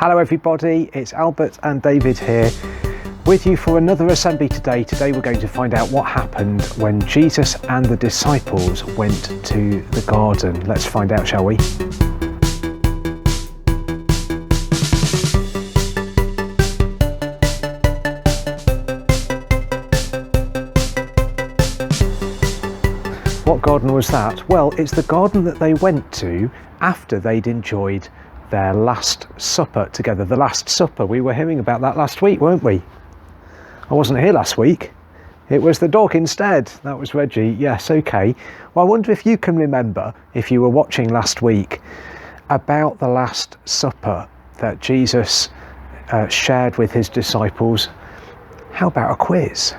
Hello everybody, it's Albert and David here with you for another assembly today. Today we're going to find out what happened when Jesus and the disciples went to the garden. Let's find out, shall we? What garden was that? Well, it's the garden that they went to after they'd enjoyed their Last Supper together. The Last Supper, we were hearing about that last week, weren't we? I wasn't here last week. It was the dog instead. That was Reggie. Yes, okay. Well, I wonder if you can remember, if you were watching last week, about the Last Supper that Jesus shared with his disciples. How about a quiz?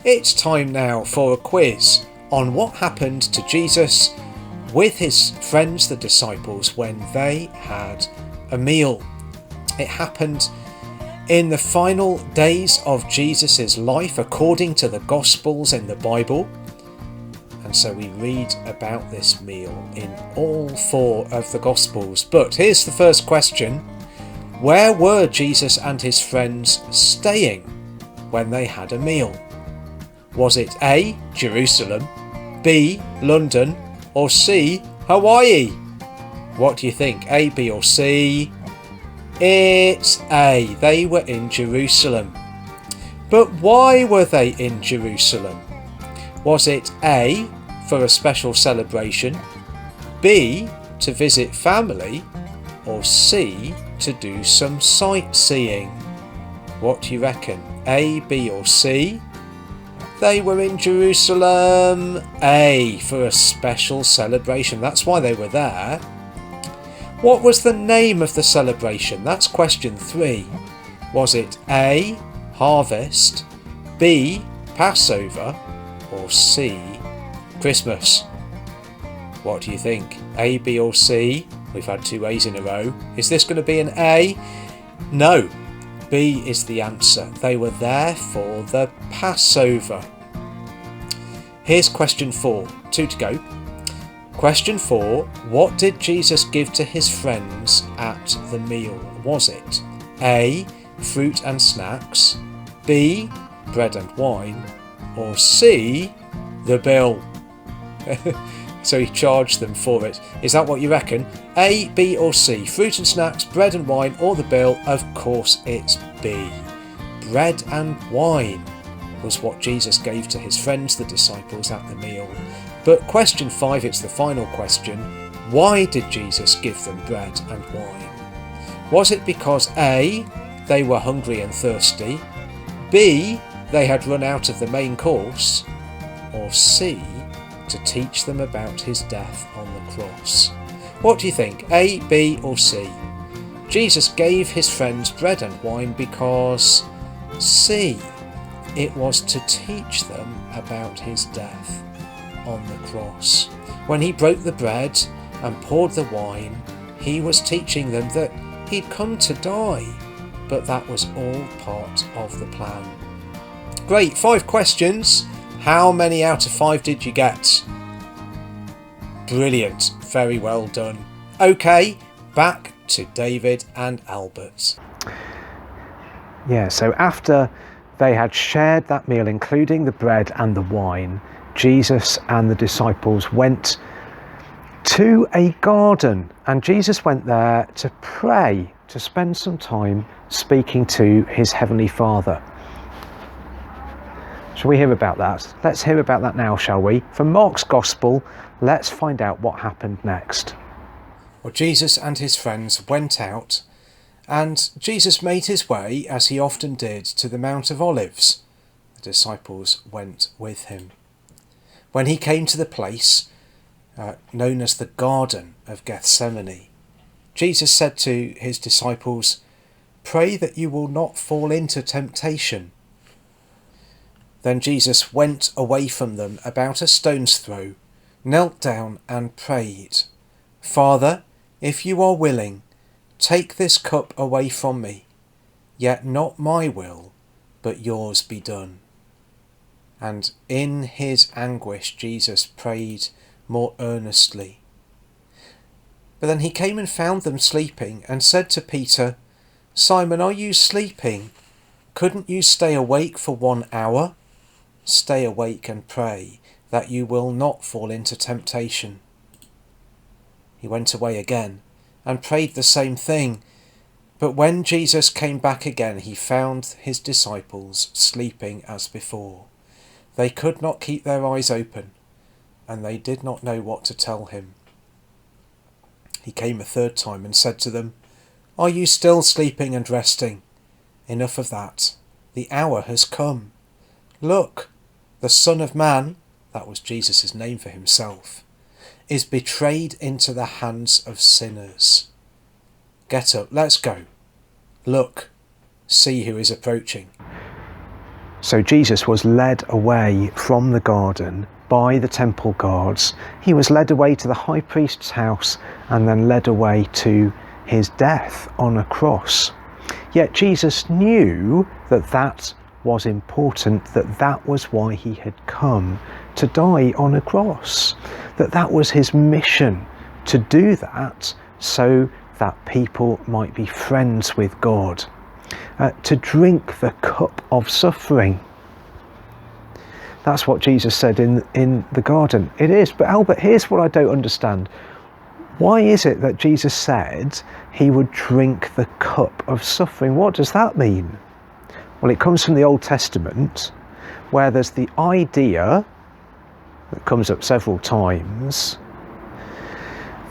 It's time now for a quiz on what happened to Jesus with his friends, the disciples, when they had a meal. It happened in the final days of Jesus' life according to the Gospels in the Bible. And so we read about this meal in all four of the Gospels. But here's the first question. Where were Jesus and his friends staying when they had a meal? Was it A, Jerusalem, B, London, or C, Hawaii? What do you think? A, B or C? It's A. They were in Jerusalem. But why were they in Jerusalem? Was it A, for a special celebration, B, to visit family, or C, to do some sightseeing? What do you reckon? A, B or C? They were in Jerusalem, A, for a special celebration. That's why they were there. What was the name of the celebration? That's question 3. Was it A, harvest, B, Passover, or C, Christmas? What do you think? A, B or C? We've had 2 A's in a row. Is this going to be an A? No. B is the answer. They were there for the Passover. Here's question 4. 2 to go. Question 4. What did Jesus give to his friends at the meal? Was it A, fruit and snacks, B, bread and wine, or C, the bill? So he charged them for it. Is that what you reckon? A, B or C? Fruit and snacks, bread and wine, or the bill? Of course it's B. Bread and wine was what Jesus gave to his friends, the disciples, at the meal. But question 5, it's the final question. Why did Jesus give them bread and wine? Was it because A, they were hungry and thirsty, B, they had run out of the main course, or C, to teach them about his death on the cross? What do you think? A, B or C? Jesus gave his friends bread and wine because C, it was to teach them about his death on the cross. When he broke the bread and poured the wine, he was teaching them that he'd come to die, but that was all part of the plan. Great, 5 questions. How many out of 5 did you get? Brilliant, very well done. Okay, back to David and Albert. Yeah, so after they had shared that meal, including the bread and the wine, Jesus and the disciples went to a garden, and Jesus went there to pray, to spend some time speaking to his heavenly Father. Shall we hear about that? Let's hear about that now, shall we? From Mark's Gospel, let's find out what happened next. Well, Jesus and his friends went out, and Jesus made his way, as he often did, to the Mount of Olives. The disciples went with him. When he came to the place known as the Garden of Gethsemane, Jesus said to his disciples, "Pray that you will not fall into temptation." Then Jesus went away from them about a stone's throw, knelt down and prayed, "Father, if you are willing, take this cup away from me, yet not my will, but yours be done." And in his anguish, Jesus prayed more earnestly, But then he came and found them sleeping and said to Peter, "Simon, are you sleeping? Couldn't you stay awake for 1 hour? Stay awake and pray that you will not fall into temptation." He went away again and prayed the same thing. But when Jesus came back again, he found his disciples sleeping as before. They could not keep their eyes open, and they did not know what to tell him. He came a third time and said to them, "Are you still sleeping and resting? Enough of that. The hour has come. Look, the Son of Man," that was Jesus' name for himself, "is betrayed into the hands of sinners. Get up, let's go. Look, see who is approaching." So Jesus was led away from the garden by the temple guards. He was led away to the high priest's house and then led away to his death on a cross. Yet Jesus knew that that was important, that that was why he had come to die on a cross, that that was his mission, to do that so that people might be friends with God, to drink the cup of suffering. That's what Jesus said in the garden. It is, but Albert, here's what I don't understand. Why is it that Jesus said he would drink the cup of suffering? What does that mean? Well, it comes from the Old Testament, where there's the idea that comes up several times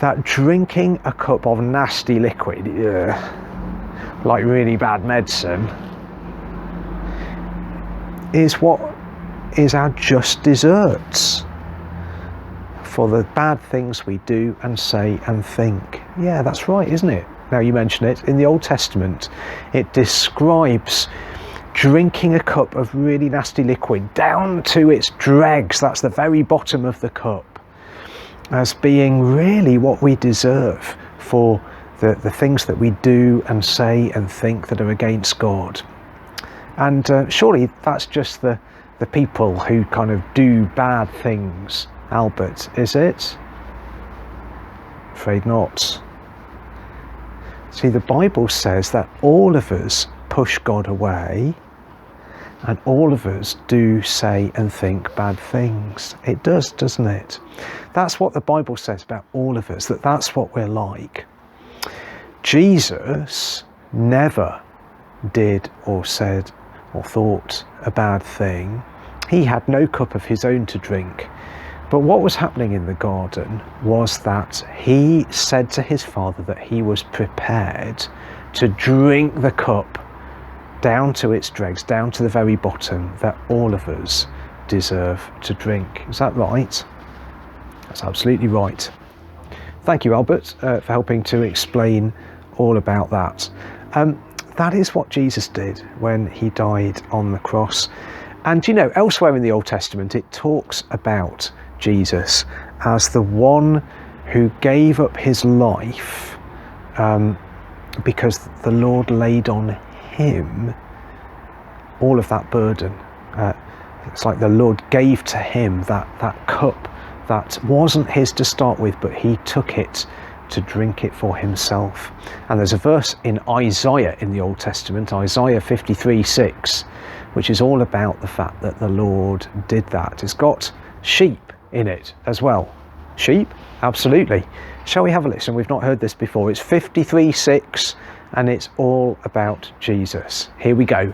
that drinking a cup of nasty liquid, like really bad medicine, is what is our just desserts for the bad things we do and say and think. Yeah, that's right, isn't it? Now you mention it, in the Old Testament, it describes drinking a cup of really nasty liquid down to its dregs, that's the very bottom of the cup, as being really what we deserve for the things that we do and say and think that are against God. And surely that's just the people who kind of do bad things, Albert, is it? Afraid not. See, the Bible says that all of us push God away, and all of us do say and think bad things. It does, doesn't it? That's what the Bible says about all of us, that's what we're like. Jesus never did or said or thought a bad thing. He had no cup of his own to drink. But what was happening in the garden was that he said to his Father that he was prepared to drink the cup down to its dregs, down to the very bottom, that all of us deserve to drink. Is that right? That's absolutely right. Thank you, Albert, for helping to explain all about that. That is what Jesus did when he died on the cross. And you know, elsewhere in the Old Testament, it talks about Jesus as the one who gave up his life because the Lord laid on him all of that burden. It's like the Lord gave to him that cup that wasn't his to start with, but he took it to drink it for himself. And there's a verse in Isaiah in the Old Testament, Isaiah 53:6, which is all about the fact that the Lord did that. It's got sheep in it as well. Sheep? Absolutely. Shall we have a listen? We've not heard this before. It's 53:6 and it's all about Jesus. Here we go.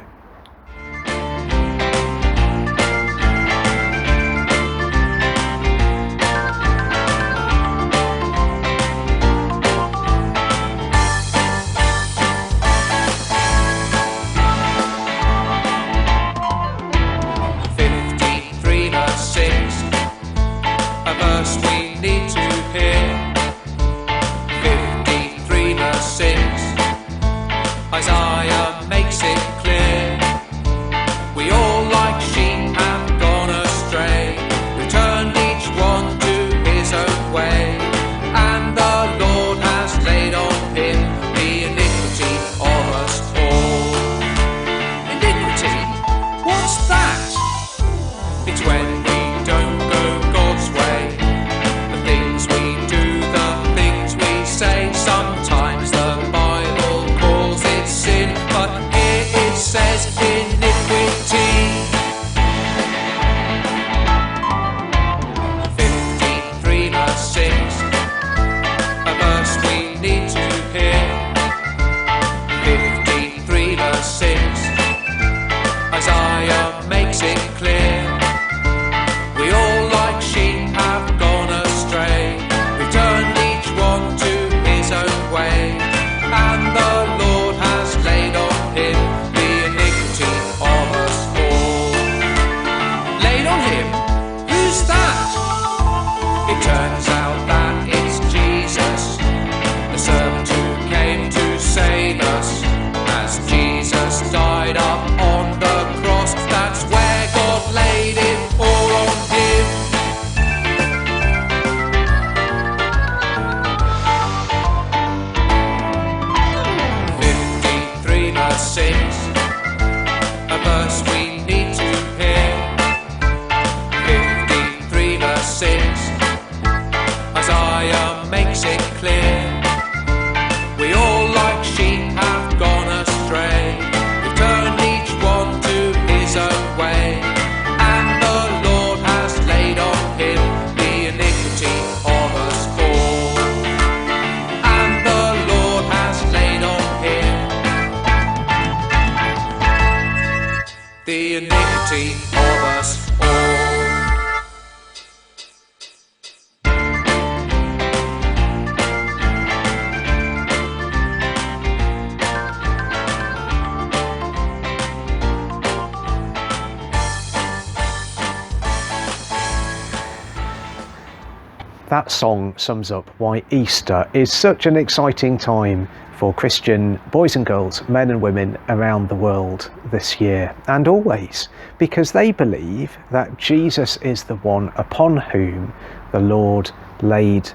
Isaiah makes it clear, we all like sheep have gone astray, we turned each one to his own way, and the Lord has laid on him the iniquity of us all. Iniquity? What's that? It's when we don't go God's way, the things we do, the things we say, that song sums up why Easter is such an exciting time for Christian boys and girls, men and women around the world this year and always, because they believe that Jesus is the one upon whom the Lord laid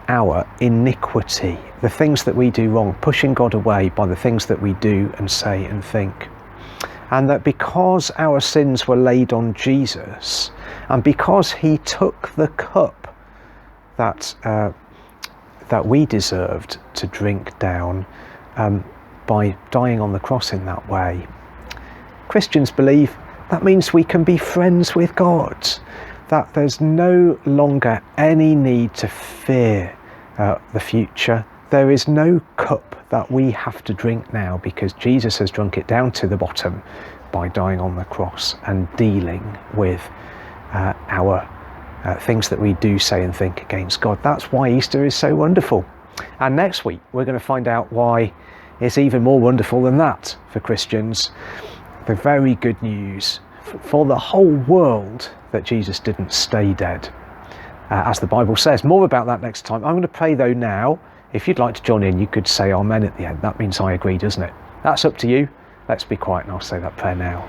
our iniquity, the things that we do wrong, pushing God away by the things that we do and say and think. And that because our sins were laid on Jesus, and because he took the cup that we deserved to drink down by dying on the cross in that way, Christians believe that means we can be friends with God, that there's no longer any need to fear the future. There is no cup that we have to drink now because Jesus has drunk it down to the bottom by dying on the cross and dealing with our things that we do say and think against God. That's why Easter is so wonderful. And next week we're going to find out why it's even more wonderful than that for Christians. The very good news for the whole world that Jesus didn't stay dead, as the Bible says. More about that next time. I'm going to pray though now. If you'd like to join in, you could say amen at the end. That means I agree, doesn't it? That's up to you. Let's be quiet and I'll say that prayer now.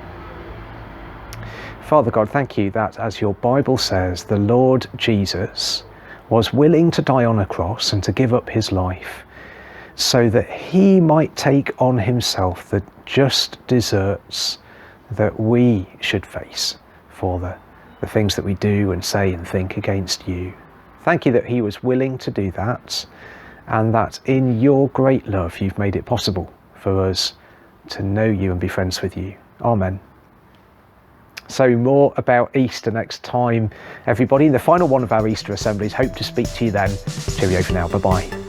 Father God, thank you that, as your Bible says, the Lord Jesus was willing to die on a cross and to give up his life so that he might take on himself the just deserts that we should face for the things that we do and say and think against you. Thank you that he was willing to do that, and that in your great love you've made it possible for us to know you and be friends with you. Amen. So more about Easter next time, everybody. The final one of our Easter assemblies. Hope to speak to you then. Cheerio for now. Bye-bye.